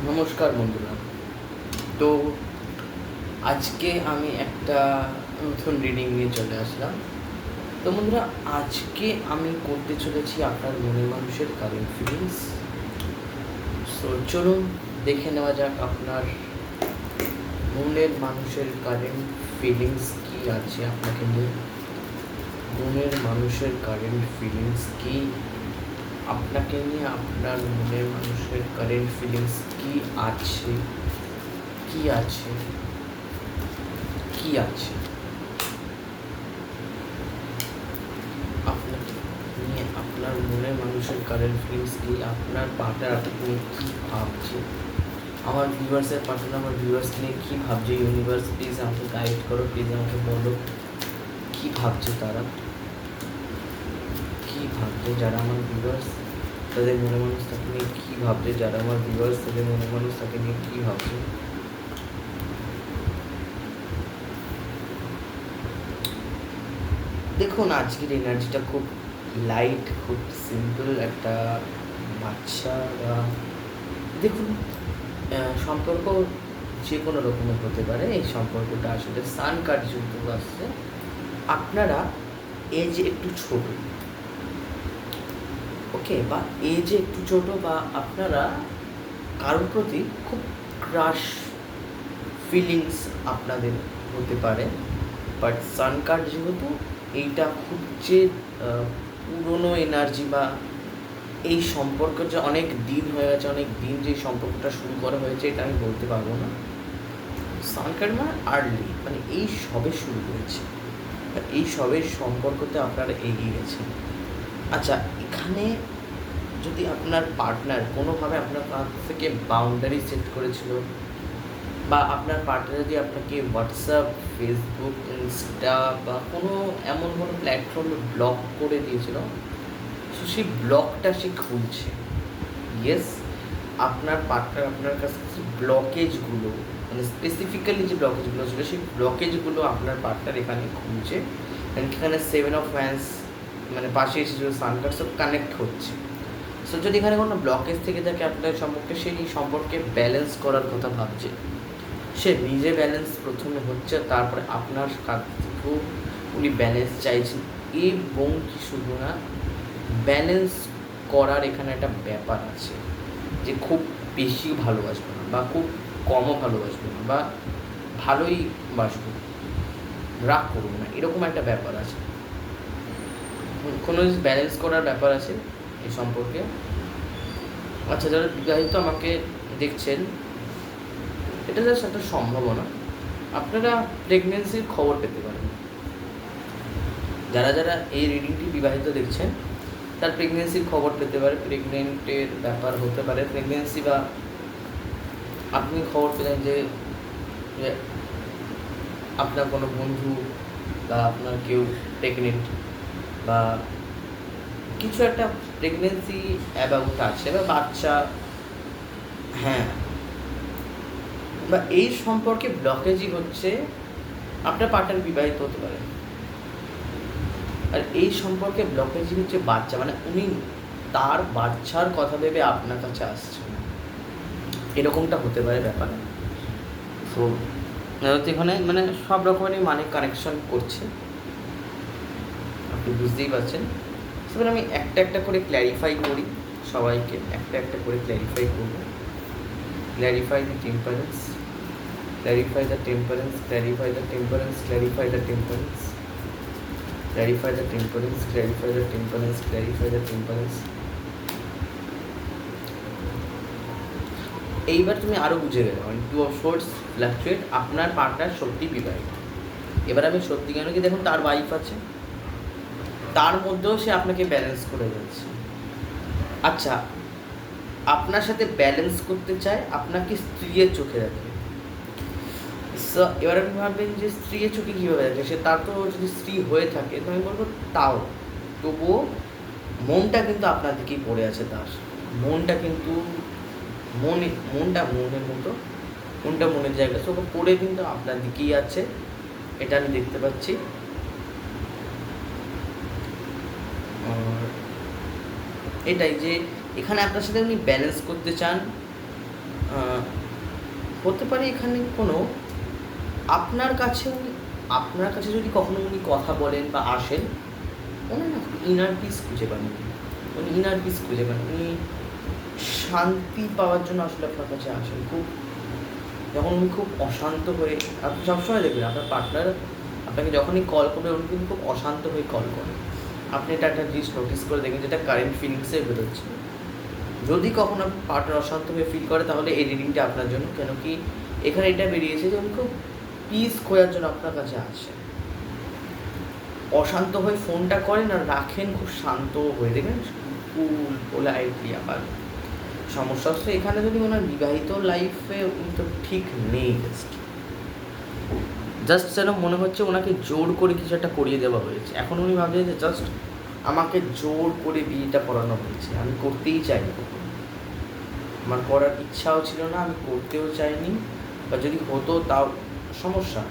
নমস্কার বন্ধুরা। তো আজকে আমি একটা নতুন রিডিং নিয়ে চলে আসলাম। তো বন্ধুরা, আজকে আমি করতে চলেছি আপনার মনের মানুষের কারেন্ট ফিলিংস। সো চলুন দেখে নেওয়া যাক আপনার মনের মানুষের কারেন্ট ফিলিংস কী আছে আপনাকে নিয়ে। মনের মানুষের কারেন্ট ফিলিংস কী আপনাকে নিয়ে, আপনার মনের মানুষের কারেন্ট ফিলিংস কী আছে, কী আছে, কী আছে আপনাকে নিয়ে, আপনার মনের মানুষের কারেন্ট ফিলিংস কী, আপনার পার্টনার আপনাকে নিয়ে কী ভাবছে, আমার ভিউয়ার্সের পার্টনার আমার ভিউয়ার্স নিয়ে কী ভাবছে। ইউনিভার্স প্লিজ আমাকে গাইড করো, প্লিজ আমাকে বলো কী ভাবছে তারা, কী ভাবছে যারা আমার ভিউয়ার্স, তাদের মনে মানুষ তাকে নিয়ে কী ভাবছে, যারা আমার ভিউয়ার্স তাদের মনে মানুষ তাকে নিয়ে কী ভাবছে। দেখুন, আজকের এনার্জিটা খুব লাইট, খুব সিম্পল একটা বাচ্চা। দেখুন, সম্পর্ক যে কোনো রকমের হতে পারে। এই সম্পর্কটা আসলে সান কার্ড যুক্ত আসছে। আপনারা এজ একটু ছোট, ওকে, বা এজে একটু ছোট, বা আপনারা কারোর প্রতি খুব ক্রাশ ফিলিংস আপনাদের হতে পারে। বাট সান কার্ড যেহেতু, এইটা খুব যে পুরনো এনার্জি বা এই সম্পর্ক যে অনেক দিন হয়ে গেছে, অনেক দিন যে সম্পর্কটা শুরু করা হয়েছে, এটা আমি বলতে পারবো না। সান কার্ড মানে আর্লি, মানে এই সবে শুরু করেছে, এই সবে সম্পর্কতে আপনারা এগিয়ে গেছেন। আচ্ছা, এখানে যদি আপনার পার্টনার কোনোভাবে আপনার কাছ থেকে বাউন্ডারি সেট করেছিল, বা আপনার পার্টনার যদি আপনাকে হোয়াটসঅ্যাপ, ফেসবুক, ইনস্টা বা এমন কোনো প্ল্যাটফর্মে ব্লক করে দিয়েছিল, সো সেই ব্লকটা সে খুলছে। ইয়েস, আপনার পার্টনার আপনার কাছ থেকে ব্লকেজগুলো, মানে স্পেসিফিক্যালি যে ব্লকেজগুলো ছিল, সেই ব্লকেজগুলো আপনার পার্টনার এখানে খুলছে। এখানে 7 অফ হ্যান্ডস মানে পাশে এসেছিল, সানকার সব কানেক্ট হচ্ছে। সো যদি এখানে কোনো ব্লকেজ থেকে থাকে আপনার সম্পর্কে, সেই সম্পর্কে ব্যালেন্স করার কথা ভাবছে। সে নিজে ব্যালেন্স প্রথমে হচ্ছে, তারপরে আপনার কাছ থেকেও উনি ব্যালেন্স চাইছেন। এবং কি শুধু না, ব্যালেন্স করার এখানে একটা ব্যাপার আছে যে খুব বেশি ভালোবাসবো না, বা খুব কমও ভালোবাসবো না, বা ভালোই বাসবো, রাগ করবো না, এরকম একটা ব্যাপার আছে। কোনো ব্যালেন্স করার ব্যাপার আছে এই সম্পর্কে। আচ্ছা, যারা বিবাহিত আমাকে দেখছেন, এটা জাস্ট একটা সম্ভাবনা, আপনারা প্রেগনেন্সির খবর পেতে পারেন। যারা যারা এই রিডিংটি বিবাহিত দেখছেন, তার প্রেগনেন্সির খবর পেতে পারে, প্রেগনেন্টের ব্যাপার হতে পারে, প্রেগনেন্সি, বা আপনি খবর পেলেন যে আপনার কোনো বন্ধু বা আপনার কেউ প্রেগনেন্ট, বা কিছু একটা প্রেগনেন্সি অ্যাবাউট আছে, বা বাচ্চা, হ্যাঁ, বা এই সম্পর্কে ব্লকেজই হচ্ছে। আপনার পার্টনার বিবাহিত হতে পারে, আর এই সম্পর্কে ব্লকেজই হচ্ছে বাচ্চা, মানে উনি তার বাচ্চার কথা ভেবে আপনার কাছে আসছেন, এরকমটা হতে পারে ব্যাপার। সো এখানে মানে সব রকমেরই মানে কানেকশন করছে, আপনি বুঝতেই পারছেন। সেবার আমি একটা একটা করে ক্ল্যারিফাই করি, সবাইকে একটা একটা করে ক্ল্যারিফাই করব। Clarify the temperance, clarify the temperance, clarify the temperance, clarify the temperance, clarify the temperance, clarify the temperance, clarify the temperance. এইবার তুমি আরও বুঝে গেলে, মানে 2 of swords fluctuate, আপনার পার্টনার সত্যি বিবাহিত। এবার আমি সত্যি কেন কি, দেখুন তার ওয়াইফ আছে, তার মধ্যেও সে আপনাকে ব্যালেন্স করে যাচ্ছে। আচ্ছা, আপনার সাথে ব্যালেন্স করতে চায়, আপনাকে স্ত্রীর চোখে রাখে। এবার আপনি ভাববেন যে স্ত্রীর চোখে কীভাবে আছে, সে তার তো যদি স্ত্রী হয়ে থাকে, তো আমি বলবো তাও, তবুও মনটা কিন্তু আপনার দিকেই পড়ে আছে। তার মনটা কিন্তু মনটা মনের মতো, মনটা মনের জায়গা, সব পড়ে কিন্তু আপনার দিকেই আছে, এটা আমি দেখতে পাচ্ছি। এটাই যে এখানে আপনার সাথে উনি ব্যালেন্স করতে চান, হতে পারে এখানে কোনো আপনার কাছে যদি কখনো উনি কথা বলেন বা আসেন, উনি না ইনার পিস খুঁজে পান, উনি শান্তি পাওয়ার জন্য আসলে আপনার কাছে আসেন। যখন উনি খুব অশান্ত হয়ে, আপনি সবসময় দেখবেন আপনার পার্টনার আপনাকে যখনই কল করবে উনি কিন্তু খুব অশান্ত হয়ে কল করেন। আপনি এটা একটা জিনিস নোটিস করে দেখবেন, যেটা কারেন্ট ফিলিংসে বেরোচ্ছে। যদি কখনো আপনার পার্টনার অশান্ত হয়ে ফিল করে, তাহলে এই রিডিংটা আপনার জন্য। কেন কি এখানে এটা বেরিয়েছে যে উনি খুব পিস খোঁজার জন্য আপনার কাছে আসে। অশান্ত হয়ে ফোনটা করেন আর রাখেন খুব শান্ত হয়ে, দেখবেন কুল পোলাইটলি। আবার সমস্যা হচ্ছে এখানে যদি ওনার বিবাহিত লাইফে উনি তো ঠিক নেই, জাস্ট যেন মনে হচ্ছে ওনাকে জোর করে কিছু একটা করিয়ে দেওয়া হয়েছে। এখন উনি ভাবছেন যে জাস্ট আমাকে জোর করে বিয়েটা করানো হয়েছে, আমি করতেই চাইনি, আমার করার ইচ্ছাও ছিল না, আমি করতেও চাইনি, বা যদি হতো তাও সমস্যা।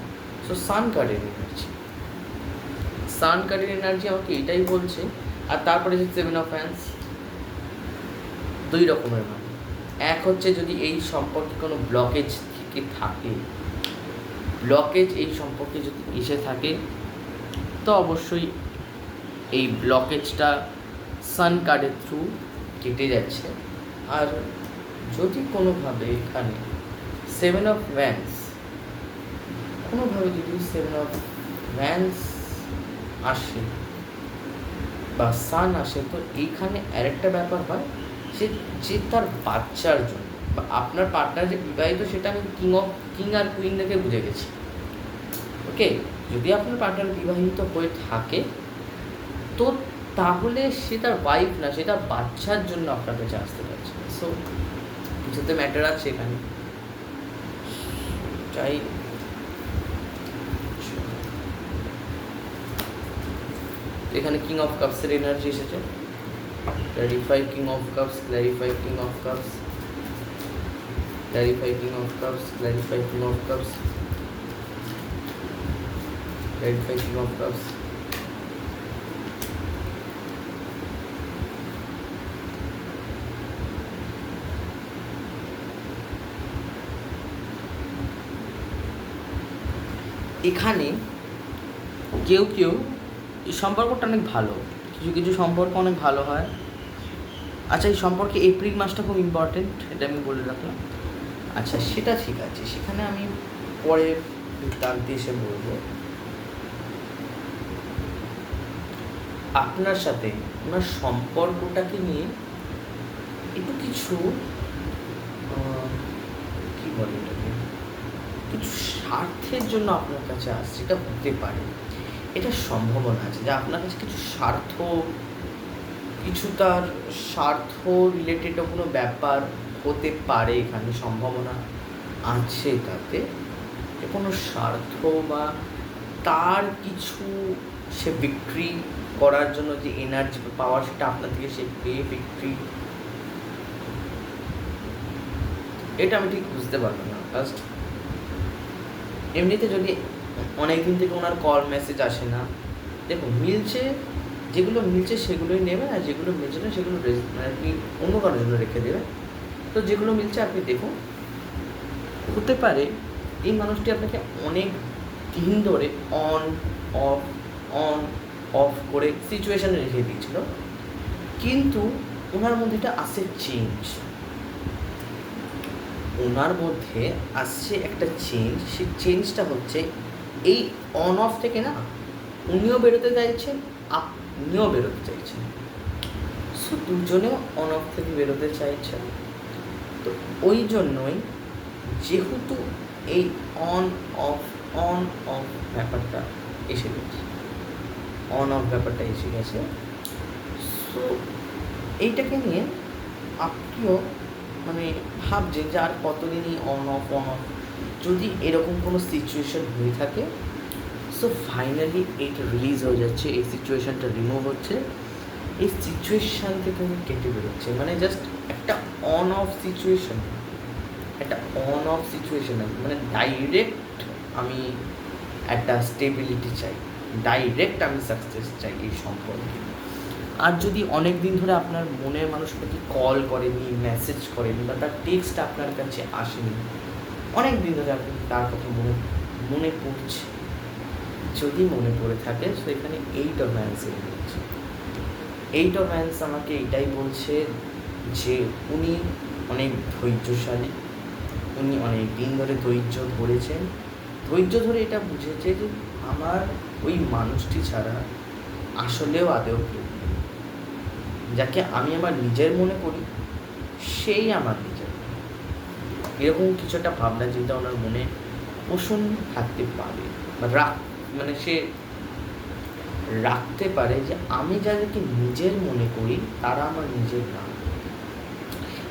সো সান কার্ডের এনার্জি আমাকে এটাই বলছে। আর তারপরে যে 7 অফ হ্যান্ডস, দুই রকমের মানে। এক হচ্ছে যদি এই সম্পর্কে কোনো ব্লকেজ থেকে থাকে, এই সম্পর্কে যদি এসে থাকে, তো অবশ্যই এই ব্লকেজটা সান কার্ডের থ্রু কেটে যাচ্ছে। আর যদি কোনোভাবে এখানে 7 অফ ওয়ান্ডস, কোনোভাবে যদি 7 অফ ওয়ান্ডস আসে বা সান আসে, তো এইখানে আরেকটা ব্যাপার হয় যে তার বাচ্চার জন্য, বা আপনার পার্টনার যে বিবাহিত, সেটা আমি কিং আর কুইন দেখে বুঝে গেছি। ওকে, যদি আপনার পার্টনার বিবাহিত হয়ে থাকে, তো তাহলে সে তার ওয়াইফ না, সে তার বাচ্চার জন্য আপনার কাছে আসতে পারছে। সো কিছুতে ম্যাটার আছে এখানে। চাই এখানে কিং অফ কাপসের এনার্জি এসেছে। Clarify king of cups, clarify king of cups, clarify king of cups, clarify king of cups, clarify king of cups. এখানে কেউ এই সম্পর্কটা অনেক ভালো, কিছু সম্পর্ক অনেক ভালো হয়। আচ্ছা, এই সম্পর্কে এপ্রিল মাসটা খুব ইম্পর্টেন্ট, এটা আমি বলে রাখলাম। আচ্ছা, সেটা ঠিক আছে, সেখানে আমি পরে বৃত্তান্তে এসে বলবো। আপনার সাথে ওনার সম্পর্কটাকে নিয়ে একটু কিছু কি বলে এটাকে, কিছু স্বার্থের জন্য আপনার কাছে আসছে, এটা হতে পারে, এটা সম্ভাবনা আছে যে আপনার কাছে কিছু তার স্বার্থ রিলেটেডও কোনো ব্যাপার হতে পারে। এখানে সম্ভাবনা আছে তাতে যে কোনো স্বার্থ বা তার কিছু সে বিক্রি করার জন্য যে এনার্জি পাওয়ার, সেটা আপনার থেকে সে পেয়ে বিক্রি, এটা আমি ঠিক বুঝতে পারবো না। ফার্স্ট এমনিতে যদি অনেকদিন থেকে ওনার কল মেসেজ আসে না, দেখুন যেগুলো মিলছে সেগুলোই নেবেন, আর যেগুলো মিলছে না সেগুলো আপনি অন্য কারোর জন্য রেখে দেবেন। তো যেগুলো মিলছে আপনি দেখুন। হতে পারে এই মানুষটি আপনাকে অনেক দিন ধরে অন অফ করে সিচুয়েশানে রেখে দিয়েছিল, কিন্তু ওনার মধ্যে এটা আসছে চেঞ্জ, ওনার মধ্যে আসছে একটা চেঞ্জ। সেই চেঞ্জটা হচ্ছে এই অন অফ থেকে না উনিও বেরোতে চাইছেন, আপনিও বেরোতে চাইছেন। সো দুজনেও অন অফ থেকে বেরোতে চাইছেন। তো ওই জন্যই যেহেতু এই অন অফ ব্যাপারটা এসে গেছে, সো এইটাকে নিয়ে আপনিও মানে ভাবছেন যে আর কতদিনই অন অফ যদি এরকম কোনো সিচুয়েশন হয়ে থাকে, সো ফাইনালি এইটা রিলিজ হয়ে যাচ্ছে, এই সিচুয়েশানটা রিমুভ হচ্ছে, এই সিচুয়েশান থেকে আমি কেটে বেরোচ্ছে। মানে জাস্ট একটা অন অফ সিচুয়েশান মানে ডাইরেক্ট আমি একটা স্টেবিলিটি চাই, ডাইরেক্ট আমি সাকসেস চাই এই সম্পর্কে। আর যদি অনেক দিন ধরে আপনার মনের মানুষটাকে কল করেনি, মেসেজ করেনি বা তার টেক্সট আপনার কাছে আসেনি, অনেক দিন ধরে আপনি তার কথা মনে পড়ছে, যদি মনে পড়ে থাকে তো এখানে 8 অফ হ্যান্ডস বলছে। 8 অফ হ্যান্ডস আমাকে এটাই বলছে যে উনি অনেক ধৈর্যশালী, উনি অনেক দিন ধরে ধৈর্য ধরেছেন, ধৈর্য ধরে এটা বুঝেছে যে আমার ওই মানুষটি ছাড়া আসলেও আদেও কেউ নেই। যাকে আমি আমার নিজের মনে করি সেই আমার নিজের। এরকম কিছু একটা ভাবনা চিন্তা ওনার মনে পোষণ থাকতে পারে বা মানে সে রাখতে পারে যে আমি যাদেরকে নিজের মনে করি তারা আমার নিজের না।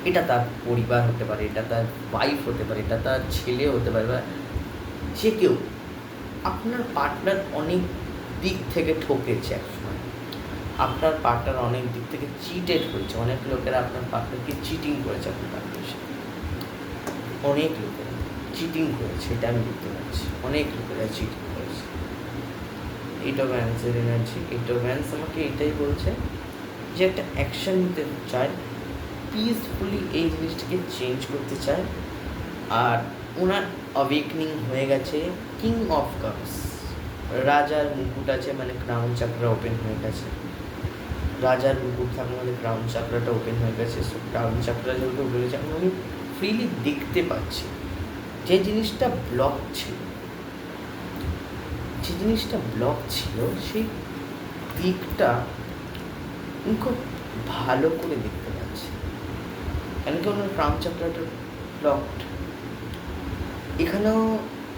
এটা তার পরিবার হতে পারে, এটা তার ওয়াইফ হতে পারে, এটা তার ছেলে হতে পারে, বা যে কেউ। আপনার পার্টনার অনেক দিক থেকে ঠকেছে একসময়, আপনার পার্টনার অনেক দিক থেকে চিটেড হয়েছে, অনেক লোকেরা আপনার পার্টনারকে চিটিং করেছে, আপনার পার্টনারের সাথে অনেক লোকেরা চিটিং করেছে, এটা আমি বুঝতে পারছি, অনেক লোকেরা চিটিং করেছে। 8 অফ হ্যান্ডসের এনার্জি, 8 অফ হ্যান্ডস আমাকে এটাই বলছে যে একটা অ্যাকশন নিতে চায়, পিসফুলি এই জিনিসটাকে চেঞ্জ করতে চায়। আর ওনার অ্যাওয়েকনিং হয়ে গেছে কিং অফ কাপস, রাজার মুকুট আছে মানে ক্রাউন চাকরা ওপেন হয়ে গেছে, রাজার মুকুট থাকলে মানে ক্রাউন চাকরাটা ওপেন হয়ে গেছে। সো ক্রাউন চাকরা যেহেতু ওপেন হয়েছে আমি ফ্রিলি দেখতে পাচ্ছি যে জিনিসটা ব্লক ছিল, যে জিনিসটা ব্লক ছিল সেই দিকটা আমি খুব ভালো করে দেখতে পাচ্ছি। কেন কি ওনার ক্রাউন চাকরাটা ব্লকড, এখানেও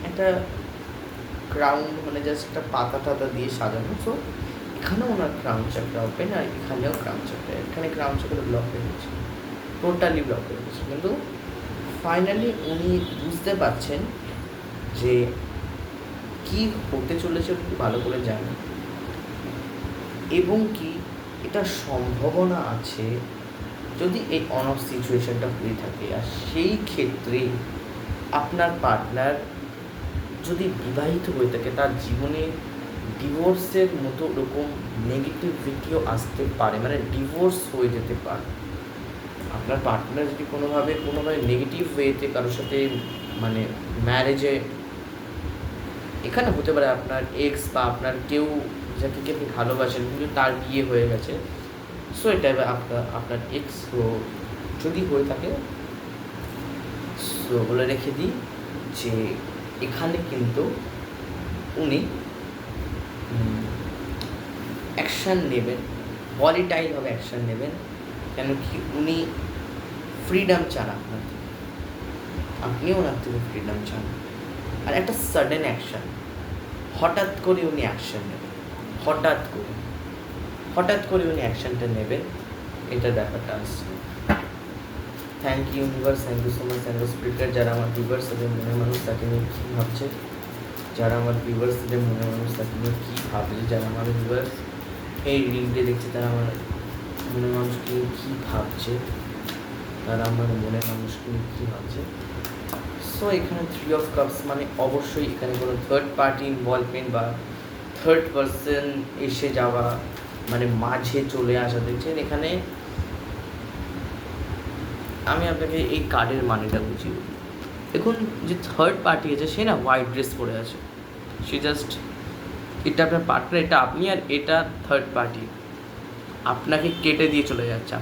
একটা ক্রাউন মানে জাস্ট একটা পাতা টাতা দিয়ে সাজানো, সো এখানেও ওনার ক্রাউন চাকরা ওপেন আর এখানেও ক্রাউন চাকরা, এখানে ক্রাউন চাকরা ব্লক হয়ে গেছে, টোটালি ব্লক হয়ে গেছে। কিন্তু ফাইনালি উনি বুঝতে পারছেন যে কী হতে চলেছে উনি ভালো করে জানেন, এবং কি এটা সম্ভাবনা আছে যদি এই অন অফ সিচুয়েশনটা হয়ে থাকে। আর সেই ক্ষেত্রে আপনার পার্টনার যদি বিবাহিত হয়ে থাকে তার জীবনে ডিভোর্সের মতো ওরকম নেগেটিভিটিও আসতে পারে, মানে ডিভোর্স হয়ে যেতে পারে। আপনার পার্টনার যদি কোনোভাবে নেগেটিভ ওয়েতে কারোর সাথে মানে ম্যারেজে, এখানে হতে পারে আপনার এক্স বা আপনার কেউ যাকে কি আপনি ভালোবাসেন কিন্তু তার বিয়ে হয়ে গেছে, সো এটা আপনার এক্স যদি হয়ে থাকে, সো বলে রেখে দিই যে এখানে কিন্তু উনি অ্যাকশান নেবেন, ভলিটাইলভাবে অ্যাকশান নেবেন। কেন কি উনি ফ্রিডম চান আপনার থেকে, আপনিও ওনার থেকে ফ্রিডম চান। আর একটা সাডেন অ্যাকশান, হঠাৎ করে উনি অ্যাকশান নেবেন, হঠাৎ করে উনি অ্যাকশানটা নেবেন, এটার ব্যাপারটা আসছে। Thank you universe, thank you so much, thank you spirit. যারা আমার ভিউয়ার্স তাদের মনে মানুষ তাকে নিয়ে কী ভাবছে, যারা আমার ভিউয়ার্স তাদের মনে মানুষ তাকে নিয়ে কী ভাবছে, যারা আমার ভিউয়ার্স এই রিডিংটা দেখছে তারা আমার মনে মানুষকে নিয়ে কী ভাবছে, তারা আমার মনে মানুষকে নিয়ে কী ভাবছে। সো এখানে 3 অফ কাপস মানে অবশ্যই এখানে কোনো থার্ড পার্টি ইনভলভমেন্ট বা থার্ড পার্সন এসে যাওয়া, মানে মাঝে চলে আসা দেখছেন। এখানে আমি আপনাকে এই কার্ডের মানেটা বুঝিয়ে বলি। দেখুন যে থার্ড পার্টি আছে সে না হোয়াইট ড্রেস পরে আছে, সে জাস্ট, এটা আপনার পার্টনার, এটা আপনি, আর এটা থার্ড পার্টি আপনাকে কেটে দিয়ে চলে যাচ্ছে,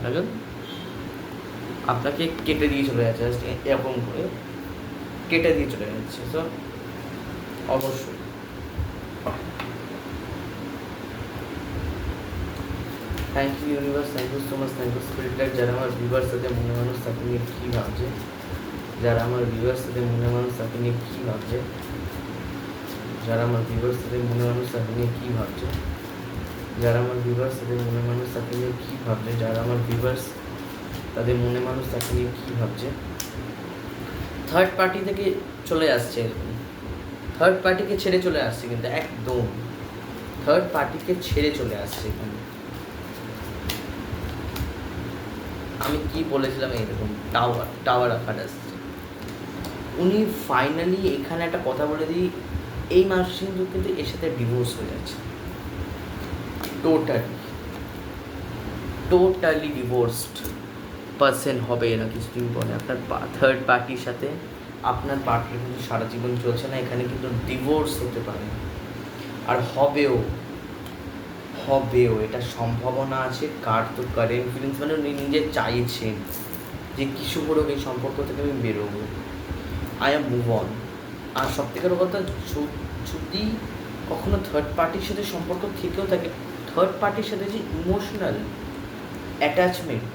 আপনাকে কেটে দিয়ে চলে যাচ্ছে, জাস্ট এরকম করে কেটে দিয়ে চলে যাচ্ছে। সো অবশ্যই thank you universe, thank you so much, thank you spirit guide. যারা আমার ভিউয়ার্স তাদের মনে মানুষ তাকে নিয়ে কী ভাবছে, যারা আমার ভিউয়ার্স তাদের মনে মানুষ তাকে নিয়ে কী ভাবছে, যারা আমার ভিউয়ার্স তাদের মনে মানুষ তাকে নিয়ে কী ভাবছে, যারা আমার ভিউয়ার্স তাদের মনে মানুষ তাকে নিয়ে কী ভাবছে, যারা আমার ভিউয়ার্স তাদের মনে মানুষ তাকে নিয়ে কী ভাবছে। থার্ড পার্টি থেকে চলে আসছে, এরকম থার্ড পার্টিকে ছেড়ে চলে আসছে, কিন্তু একদম থার্ড পার্টিকে ছেড়ে চলে আসছে। এখানে আমি কি বলেছিলাম, এইরকম টাওয়ার আকার আসছে। উনি ফাইনালি এখানে একটা কথা বলে দিই, এই মাস কিন্তু এর সাথে ডিভোর্স হয়ে যাচ্ছে টোটালি। টোটালি ডিভোর্সড পার্সন হবে না কিছুদিন পরে। আপনার থার্ড পার্টির সাথে আপনার পার্টনার কিন্তু সারা জীবন চলছে না, এখানে কিন্তু ডিভোর্স হতে পারে, আর হবেও, এটা সম্ভাবনা আছে। কার তো কারেন্ট ফিলিংস মানে উনি নিজে চাইছেন যে কিছু করে এই সম্পর্ক থেকে আমি বেরোবো, আই এম মুভ অন। আর সব থেকে বড় কথা, যদি কখনো থার্ড পার্টির সাথে সম্পর্ক থেকেও থাকে, থার্ড পার্টির সাথে যে ইমোশনাল অ্যাটাচমেন্ট,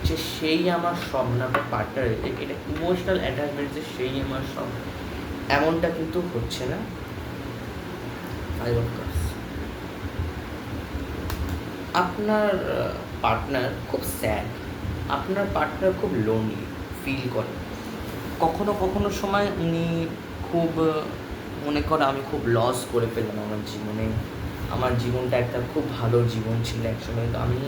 যে সেই আমার সব না, আমার পার্টনার, এটা ইমোশনাল অ্যাটাচমেন্ট যে সেই আমার সব, এমনটা কিন্তু হচ্ছে না। ফাইভ অফ কাপস, আপনার পার্টনার খুব স্যাড, আপনার পার্টনার খুব লোনলি ফিল করে। কখনো সময় উনি খুব মনে করে আমি খুব লস করে ফেললাম আমার জীবনে, আমার জীবনটা একটা খুব ভালো জীবন ছিল একসময়, তো আমি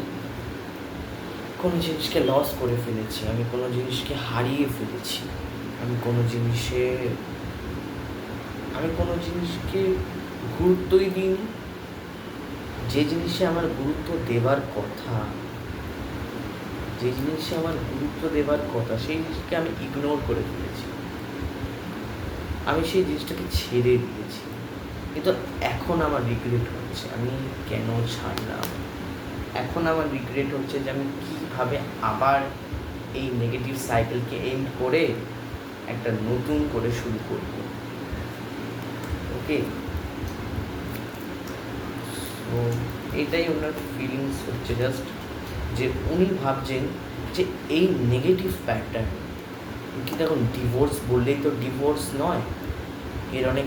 কোনো জিনিসকে লস করে ফেলেছি, আমি কোনো জিনিসকে হারিয়ে ফেলেছি, আমি কোনো জিনিসকে গুরুত্বই দিইনি। যে জিনিসে আমার গুরুত্ব দেওয়ার কথা, সেই জিনিসকে আমি ইগনোর করে ফেলেছি, আমি সেই জিনিসটাকে ছেড়ে দিয়েছি। কিন্তু এখন আমার রিগ্রেট হচ্ছে আমি কেন ছাড়লাম। এখন আমার রিগ্রেট হচ্ছে যে আমি কীভাবে আবার এই নেগেটিভ সাইকেলকে এন্ড করে একটা নতুন করে শুরু করব। ওকে, তো এটাই ওনার ফিলিংস হচ্ছে, জাস্ট যে উনি ভাবছেন যে এই নেগেটিভ প্যাটার্ন কি, দেখুন ডিভোর্স বললেই তো ডিভোর্স নয়, এর অনেক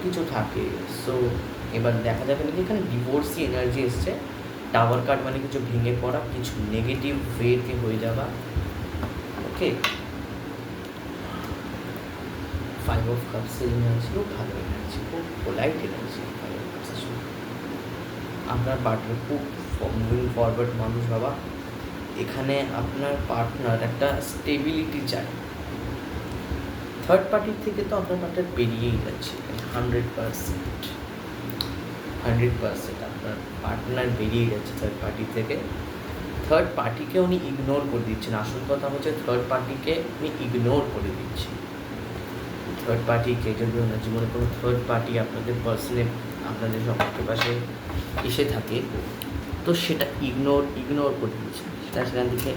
কিছু থাকে। সো এবার দেখা যাবে নাকি এখানে ডিভোর্সই এনার্জি এসছে। টাওয়ার কার্ড মানে কিছু ভেঙে পড়া, কিছু নেগেটিভ ওয়েতে হয়ে যাওয়া। ওকে, ফাইভ অফ কাপসের এনার্জিও ভালো এনার্জি, খুব polite energy five of cups আসলে। আপনার পার্টনার খুব মুভিং ফরওয়ার্ড মানুষ বাবা, এখানে আপনার পার্টনার একটা স্টেবিলিটি চায়। থার্ড পার্টির থেকে তো আপনার পার্টনার বেরিয়েই যাচ্ছে 100%, আপনার পার্টনার বেরিয়ে যাচ্ছে থার্ড পার্টি থেকে। থার্ড পার্টিকে উনি ইগনোর করে দিচ্ছেন, আসল কথা হচ্ছে থার্ড পার্টিকে উনি ইগনোর করে দিচ্ছেন। থার্ড পার্টিকে, যদি ওনার জীবনে কোনো থার্ড পার্টি আপনাদের পার্সনে, আপনাদের সম্পর্কের পাশে এসে থাকে, তো সেটা ইগনোর করে দিচ্ছে, সেখান থেকে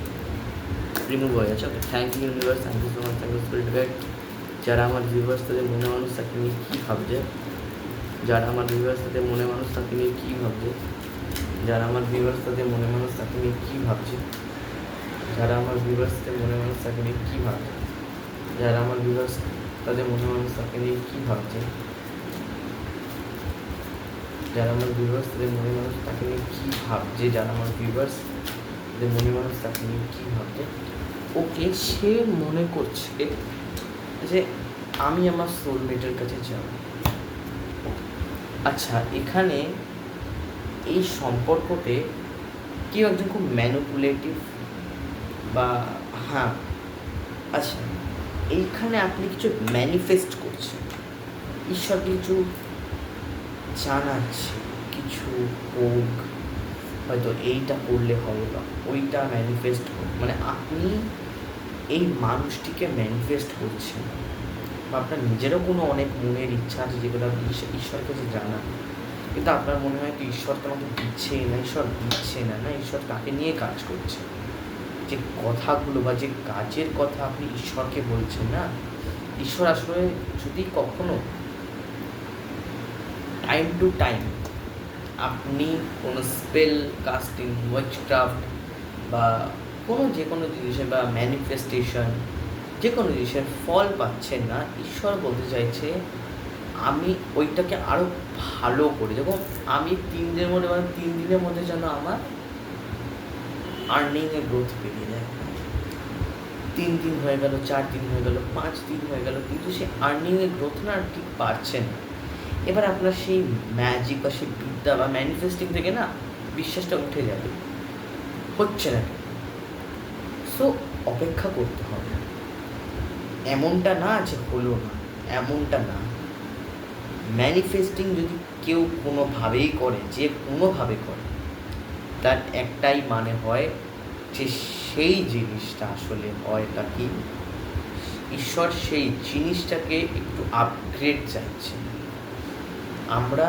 রিমুভ হয়ে যাচ্ছে। Okay, thank you universe, thank you so much, thank you spirit guide. যারা আমার ভিউয়ার্স তাদের মনে মানুষ তাকে নিয়ে কী ভাবছে, যারা আমার ভিউয়ার্স তাদের মনে মানুষ তাকে নিয়ে কী ভাবছে, যারা আমার ভিউয়ার্স তাদের মনে মানুষ তাকে নিয়ে কী ভাবছে, যারা আমার ভিউয়ার্স তাদের মনে মানুষ তাকে নিয়ে কী ভাবছে, যারা আমার ভিউয়ার্স তাদের মনে মানুষ তাকে নিয়ে কী ভাবছে, যারা আমার ভিউয়ার্স তাদের মনে মানুষ তাকে নিয়ে কী ভাবছে, যারা আমার ভিউয়ার্স তাদের মনে মানুষ তাকে নিয়ে কী ভাবছে। ওকে, সে মনে করছে যে আমি আমার সোলমেটের কাছে যাব। আচ্ছা, এখানে এই সম্পর্কতে কেউ একজন খুব ম্যানিপুলেটিভ বা হ্যাঁ, আচ্ছা এইখানে আপনি কিছু ম্যানিফেস্ট করছেন, ঈশ্বর কিছু জানাচ্ছে, কিছু হোক, হয়তো এইটা করলে হবে বা ওইটা ম্যানিফেস্ট মানে আপনি এই মানুষটিকে ম্যানিফেস্ট করছেন, বা আপনার নিজেরও কোনো অনেক মনের ইচ্ছা আছে যেগুলো আপনি ঈশ্বরের কাছে জানান, কিন্তু আপনার মনে হয় কি ঈশ্বর তোমাকে দিচ্ছে না, ঈশ্বর দিচ্ছে না, ঈশ্বর তাকে নিয়ে কাজ করছে। যে কথাগুলো বা যে কাজের কথা আপনি ঈশ্বরকে বলছেন না, ঈশ্বর আসলে যদি কখনো টাইম টু টাইম আপনি কোনো স্পেল কাস্টিং, ওয়েচক্রাফট বা যে কোনো জিনিসের বা ম্যানিফেস্টেশন, যে কোনো জিনিসের ফল পাচ্ছেন না, ঈশ্বর বলতে চাইছে আমি ওইটাকে আরও ভালো করে, যখন আমি 3 দিনের মধ্যে যেন আমার আর্নিংয়ের গ্রোথ বেরিয়ে যায়। 3 দিন হয়ে গেল, 4 দিন হয়ে গেল, 5 দিন হয়ে গেল, কিন্তু সে আর্নিংয়ের গ্রোথ না ঠিক পারছেন না। এবার আপনার সেই ম্যাজিক বা সেই বিদ্যা বা ম্যানিফেস্টিং থেকে না বিশ্বাসটা উঠে যাবে, হচ্ছে না। সো অপেক্ষা করতে হবে, এমনটা না যে হলো না, এমনটা না। ম্যানিফেস্টিং যদি কেউ কোনোভাবেই করে, যে কোনোভাবে করে, তার একটাই মানে হয় যে সেই জিনিসটা আসলে হয়টা কি, ঈশ্বর সেই জিনিসটাকে একটু আপগ্রেড চাইছে। আমরা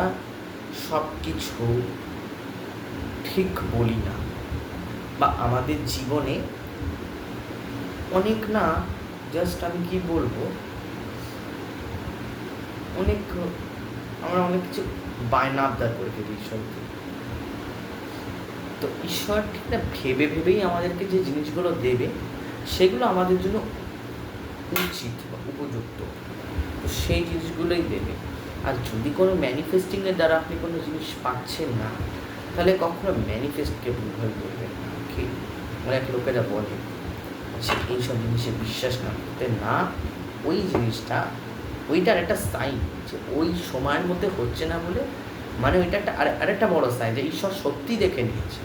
সব কিছু ঠিক বলি না, বা আমাদের জীবনে অনেক না, জাস্ট আমি কি বলবো, অনেক আমরা অনেক কিছু বায়না আবদার করে ফেলি ঈশ্বরকে। তো ঈশ্বর ঠিক না ভেবে ভেবেই আমাদেরকে যে জিনিসগুলো দেবে সেগুলো আমাদের জন্য উচিত বা উপযুক্ত, তো সেই জিনিসগুলোই দেবে। আর যদি কোনো ম্যানিফেস্টিংয়ের দ্বারা আপনি কোনো জিনিস পাচ্ছেন না, তাহলে কখনো ম্যানিফেস্টকে ভুলভাল করবেন না। ওকে, অনেক লোকেরা বলে যে এইসব জিনিসে বিশ্বাস না করতে, না, ওই জিনিসটা ওইটার একটা সাইন যে ওই সময়ের মধ্যে হচ্ছে না বলে, মানে ওইটা একটা আরেকটা বড় সাইন যে ঈশ্বর সত্যি দেখে নিয়েছে।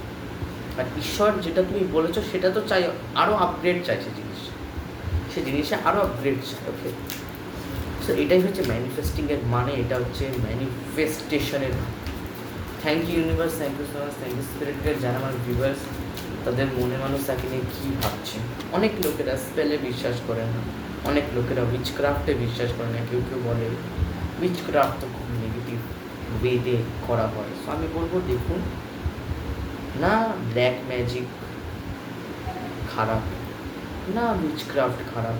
আর ঈশ্বর যেটা তুমি বলেছো সেটা তো চাই, আরও আপগ্রেড চাইছে জিনিস, সে জিনিসে আরও আপগ্রেড চাই। ওকে, সো এটাই হচ্ছে ম্যানিফেস্টিংয়ের মানে, এটা হচ্ছে ম্যানিফেস্টেশনের। Thank you universe, thank you so much, thank you spirit guide, যারা আমার ভিউয়ার্স তাদের মনে মানুষ তাকে নিয়ে কী ভাবছে। অনেক লোকেরা স্পেলে বিশ্বাস করে না, অনেক লোকেরা উইচক্রাফটে বিশ্বাস করে না, কেউ কেউ বলে উইচক্রাফট তো খুব নেগেটিভ ওয়েতে করা হয়। সো আমি বলবো দেখুন না, ব্ল্যাক ম্যাজিক খারাপ, না উইচক্রাফট খারাপ,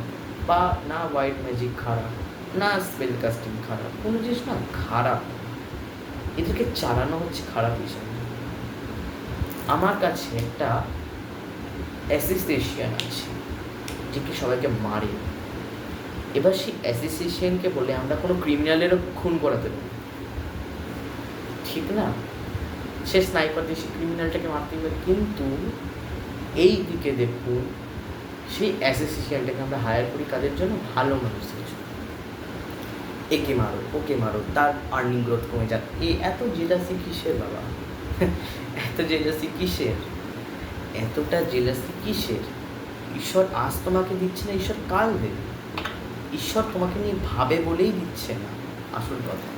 বা না হোয়াইট ম্যাজিক খারাপ, না স্পেল কাস্টিং খারাপ, কোনো জিনিস না খারাপ, এদেরকে চালানো হচ্ছে খারাপ হিসাবে। আমার কাছে একটা অ্যাসোসিয়েশন আছে যে কি সবাইকে মারে। এবার সেই অ্যাসোসিয়েশনকে বলে আমরা কোনো ক্রিমিনালেরও খুন করাতে পারি, ঠিক না? সে স্নাইপার দিয়ে সে ক্রিমিনালটাকে মারতে পারে, কিন্তু এই দিকে দেখুন সেই অ্যাসোসিয়েশনটাকে আমরা হায়ার করি কাদের জন্য? ভালো মানুষদের জন্য। একে মারো, ওকে মারো, তার আর্নিং গ্রোথ কমে যাক। এত জেলাসি কিসের বাবা? এত জেলাসি কিসের? এতটা জেলাসি কিসের? ঈশ্বর আজ তোমাকে দিচ্ছে না, ঈশ্বর কাল দেবে। ঈশ্বর তোমাকে নিয়ে ভাবে বলেই দিচ্ছে না, আসল কথা।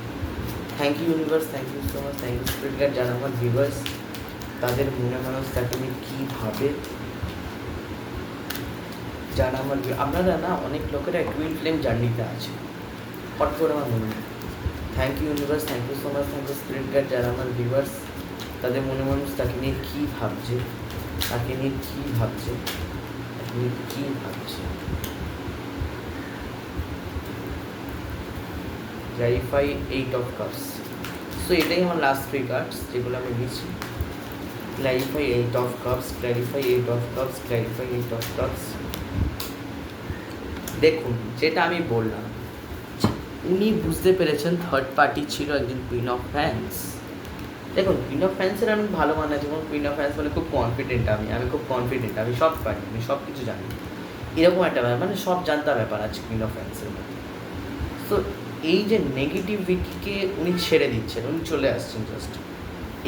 Thank you universe, thank you so much, thank you spirit guide, যারা আমার ভিউয়ার্স তাদের মনে মানুষ তাকে নিয়ে কী ভাবে, যারা আমার আপনারা না অনেক লোকেরা টুইন ফ্লেম জার্নিতে আছে, হট করে আমার মনে হয়। Thank you universe, thank you so much, thank you spirit guide, যারা আমার ভিউয়ার্স তাদের মনে মানুষ তাকে নিয়ে কী ভাবছে, তাকে নিয়ে কী ভাবছে, তাকে নিয়ে কী ভাবছে। Clarify 8 of cups. সো এটাই আমার লাস্ট 3 কার্ডস যেগুলো আমি নিচ্ছি। Clarify 8 of cups, clarify 8 of cups, clarify 8 of cups. দেখুন যেটা আমি বললাম, উনি বুঝতে পেরেছেন থার্ড পার্টি ছিল একজন কুইন অফ ফ্যান্স। দেখুন কুইন অফ ফ্যান্সের আমি ভালো মানে, যেমন কুইন অফ ফ্যান্স মানে খুব কনফিডেন্ট, আমি খুব কনফিডেন্ট, আমি সব পারি, আমি সব কিছু জানি, এরকম একটা ব্যাপার, মানে সব জানতার ব্যাপার আছে কুইন অফ ফ্যান্সের মধ্যে। তো এই যে নেগেটিভিটিকে উনি ছেড়ে দিচ্ছেন, উনি চলে আসছেন জাস্ট,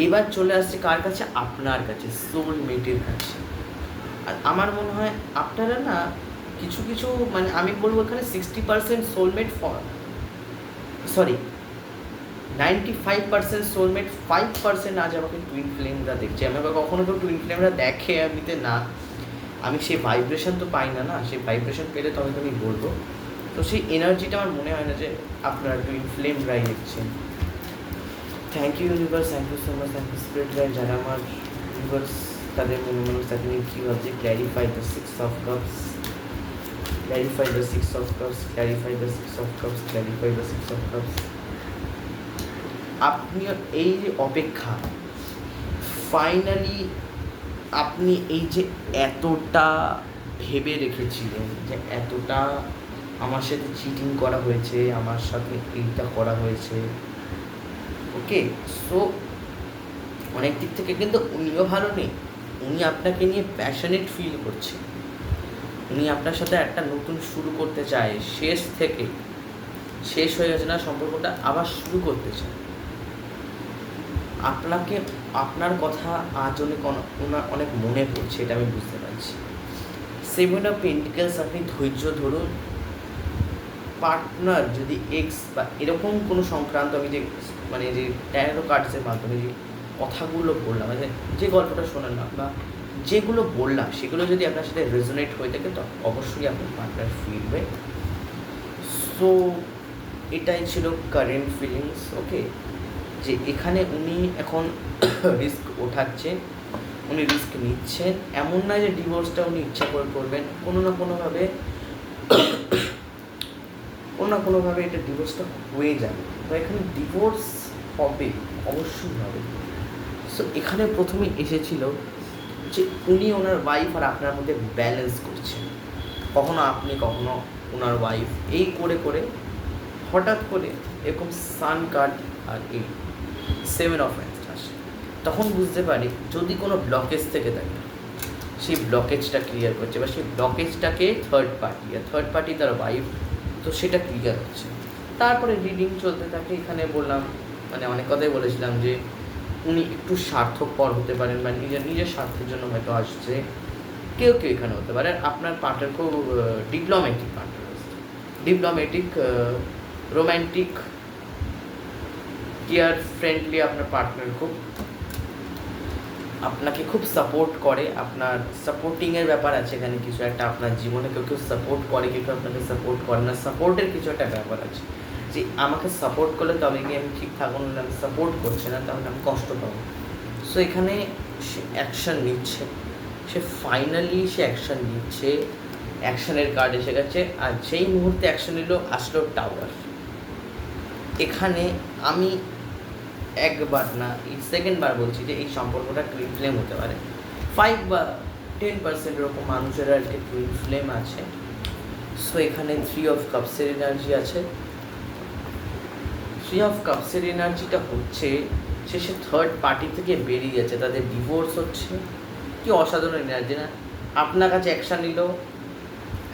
এবার চলে আসছে কার কাছে? আপনার কাছে, সোলমেটের কাছে। আর আমার মনে হয় আপনারা না কিছু কিছু, মানে আমি বলবো এখানে 60% সোলমেট, 95% সোলমেট, 5% আজ আমাকে টুইন ফ্লেমরা দেখছে। আমাকে কখনো কেউ টুইন ফ্লেমরা দেখে এমনিতে না, আমি সেই ভাইব্রেশন তো পাই না, সেই ভাইব্রেশন পেলে তবে তো আমি বলবো। তো সেই এনার্জিটা আমার মনে হয় না যে আপনারা টুইন ফ্লেমরাই দেখছেন। Thank you universe, thank you so much, thank you spirit guide, যারা আমার ইউনিভার্স তাদের মনে মানুষ তাকে নিয়ে কী ভাবছে। Clarify the 6 of cups, clarify the 6 of cups, clarify the 6 of cups, clarify the 6 of cups. আপনি এই যে অপেক্ষা, ফাইনালি আপনি এই যে এতটা ভেবে রেখেছিলেন যে এতটা আমার সাথে চিটিং করা হয়েছে, আমার সাথে এইটা করা হয়েছে, ওকে, সো অনেক দিক থেকে কিন্তু উনিও ভালো নেই, উনি আপনাকে নিয়ে প্যাশনেট ফিল করছে, উনি আপনার সাথে একটা নতুন শুরু করতে চায়, শেষ থেকে, শেষ হয়ে গেছে না সম্পর্কটা, আবার শুরু করতে চায়। আপনাকে, আপনার কথা আজ অনেক মনে পড়ছে, এটা আমি বুঝতে পারছি। 7 অফ পেন্টিকেলস, আপনি ধৈর্য ধরুন। পার্টনার যদি এক্স বা এরকম কোনো সংক্রান্ত, আমি যে মানে যে ট্যারো কার্ডসের মাধ্যমে যে কথাগুলো বললাম, মানে যে গল্পটা শোনালাম বা যেগুলো বললাম সেগুলো যদি আপনার সাথে রেজোনেট হয়ে থাকে তো অবশ্যই আপনার পার্টনার ফিরবে। সো এটাই ছিল কারেন্ট ফিলিংস। ওকে, যে এখানে উনি এখন রিস্ক ওঠাচ্ছেন, উনি রিস্ক নিচ্ছেন, এমন নয় যে ডিভোর্সটা উনি ইচ্ছা করে করবেন, কোনো না কোনোভাবে এটা ডিভোর্সটা হয়ে যাবে, তো এখানে ডিভোর্স হবে, অবশ্যই হবে। সো এখানে প্রথমে এসেছিল যে উনি ওনার ওয়াইফ আর আপনার মধ্যে ব্যালেন্স করছেন, কখনো আপনি কখনো ওনার ওয়াইফ, এই করে করে হঠাৎ করে এরকম সান কার্ড আর এই 7 অফ ওয়ান্স আসে, তখন বুঝতে পারি যদি কোনো ব্লকেজ থেকে থাকে সেই ব্লকেজটা ক্লিয়ার করছে, বা সেই ব্লকেজটাকে থার্ড পার্টি তার ওয়াইফ, তো সেটা ক্লিয়ার হচ্ছে। তারপরে রিডিং চলতে থাকে। এখানে বললাম, মানে অনেক কথাই বলেছিলাম যে উনি একটু স্বার্থপর হতে পারেন, বা নিজের স্বার্থের জন্য হয়তো আসছে, কেউ এখানে হতে পারে। আপনার পার্টনার খুব ডিপ্লোম্যাটিক, রোম্যান্টিক, কেয়ার ফ্রেন্ডলি, আপনার পার্টনার খুব আপনাকে খুব সাপোর্ট করে, আপনার সাপোর্টিংয়ের ব্যাপার আছে এখানে কিছু একটা, আপনার জীবনে কেউ সাপোর্ট করে, কেউ আপনাকে সাপোর্ট করে না, সাপোর্টের কিছু একটা ব্যাপার আছে যে আমাকে সাপোর্ট করলে তবে কি আমি ঠিক থাকবো, না আমি সাপোর্ট করছে না তাহলে আমি কষ্ট পাবো। সো এখানে সে অ্যাকশান নিচ্ছে, সে ফাইনালি অ্যাকশান নিচ্ছে, অ্যাকশানের কার্ড এসে গেছে। আর যেই মুহূর্তে অ্যাকশান নিল আসলো টাওয়ার। এখানে আমি একবার না, এই সেকেন্ডবার বলছি যে এই সম্পর্কটা টুইন ফ্লেম হতে পারে। 5 বা 10% এরকম মানুষের আর কি টুইন ফ্লেম আছে। সো এখানে 3 অফ কাপসের এনার্জি আছে। 3 অফ কাপসের এনার্জিটা হচ্ছে সে থার্ড পার্টি থেকে বেরিয়ে যাচ্ছে, তাদের ডিভোর্স হচ্ছে। কি অসাধারণ এনার্জি না! আপনার কাছে অ্যাকশান নিল,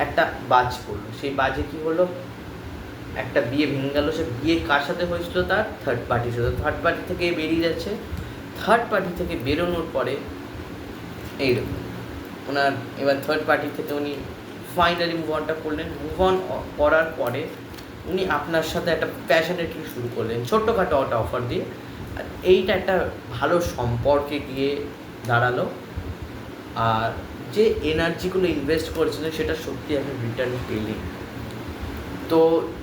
একটা বাজ পড়লো, সেই বাজে কি হলো, একটা বিয়ে ভেঙে গেল। সে বিয়ে কার সাথে হয়েছিল, তার থার্ড পার্টির সাথে। থার্ড পার্টি থেকে বেরিয়ে যাচ্ছে, থার্ড পার্টি থেকে বেরোনোর পরে এইরকম ওনার এবার থার্ড পার্টি থেকে উনি ফাইনালি মুভ অনটা করলেন। মুভ অন করার পরে উনি আপনার সাথে একটা প্যাশনেটলি শুরু করলেন, ছোট্টখাটো একটা অফার দিয়ে। আর এইটা একটা ভালো সম্পর্কে গিয়ে দাঁড়ালো। আর যে এনার্জিগুলো ইনভেস্ট করেছিলেন সেটা সত্যি আপনি রিটার্ন পেলেন। তো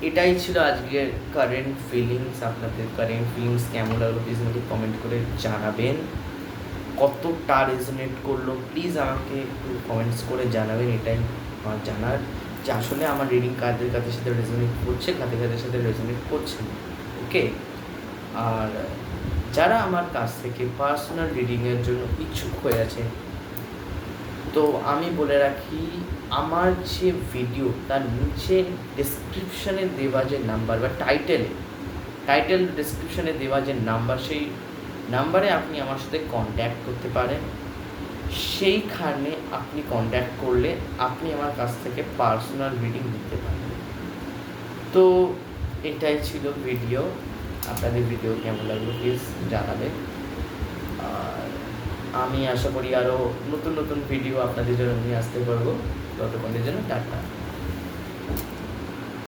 এটাই ছিল আজকের কারেন্ট ফিলিংস। আপনাদের কারেন্ট ফিলিংস কেমন লাগলো প্লিজ আমাকে কমেন্ট করে জানাবেন। কতটা রেজোনেট করলো প্লিজ আমাকে একটু কমেন্টস করে জানাবেন। এটাই আমার জানার যে আসলে আমার রিডিং কাদের কাদের সাথে রেজোনেট করছে, কাদের সাথে রেজোনেট করছে না। ওকে, আর যারা আমার কাছ থেকে পার্সোনাল রিডিংয়ের জন্য ইচ্ছুক হয়ে আছে, তো আমি বলে রাখি আমার যে ভিডিও তার নিচে ডেসক্রিপশানে দেওয়া যে নাম্বার, বা টাইটেল ডেসক্রিপশানে দেওয়া যে নাম্বার, সেই নাম্বারে আপনি আমার সাথে কন্ট্যাক্ট করতে পারেন। সেইখানে আপনি কন্ট্যাক্ট করলে আপনি আমার কাছ থেকে পার্সোনাল রিডিং নিতে পারেন। তো এটাই ছিল ভিডিও। আপনাদের ভিডিও কেমন লাগলো প্লিজ জানাবেন। আর আমি আশা করি আরও নতুন ভিডিও আপনাদের জন্য নিয়ে আসতে পারবো। ততক্ষণের জন্য টাটা।